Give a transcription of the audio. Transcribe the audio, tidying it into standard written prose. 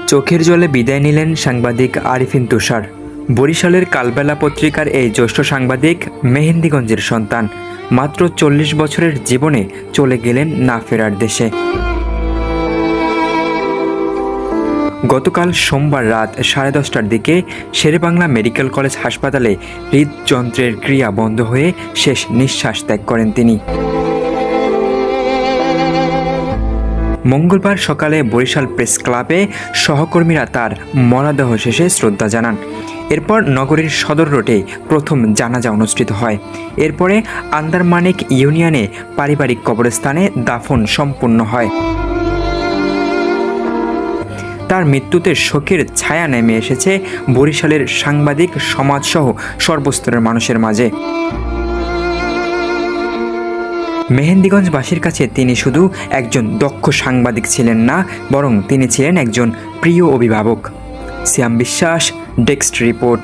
চোখের জলে বিদায় নিলেন সাংবাদিক আরিফিন তুষার। বরিশালের কালবেলা পত্রিকার এই জ্যেষ্ঠ সাংবাদিক মেহেন্দিগঞ্জের সন্তান মাত্র 40 বছরের জীবনে চলে গেলেন না ফেরার দেশে। গতকাল সোমবার রাত 10:30টার দিকে শেরেবাংলা মেডিকেল কলেজ হাসপাতালে হৃদযন্ত্রের ক্রিয়া বন্ধ হয়ে শেষ নিঃশ্বাস ত্যাগ করেন তিনি। মঙ্গলবার সকালে বরিশাল প্রেস ক্লাবে সহকর্মীরা তার মরদেহ শেষে শ্রদ্ধা জানান। এরপর নগরীর সদর রোডে প্রথম জানাজা অনুষ্ঠিত হয়। এরপরে আন্দারমানিক ইউনিয়নে পারিবারিক কবরস্থানে দাফন সম্পন্ন হয়। তার মৃত্যুতে শোকের ছায়া নেমে এসেছে বরিশালের সাংবাদিক সমাজসহ সর্বস্তরের মানুষের মাঝে। মেহেন্দিগঞ্জবাসীর কাছে তিনি শুধু একজন দক্ষ সাংবাদিক ছিলেন না, বরং তিনি ছিলেন একজন প্রিয় অভিভাবক। সিয়াম বিশ্বাস, ডেস্ক রিপোর্ট।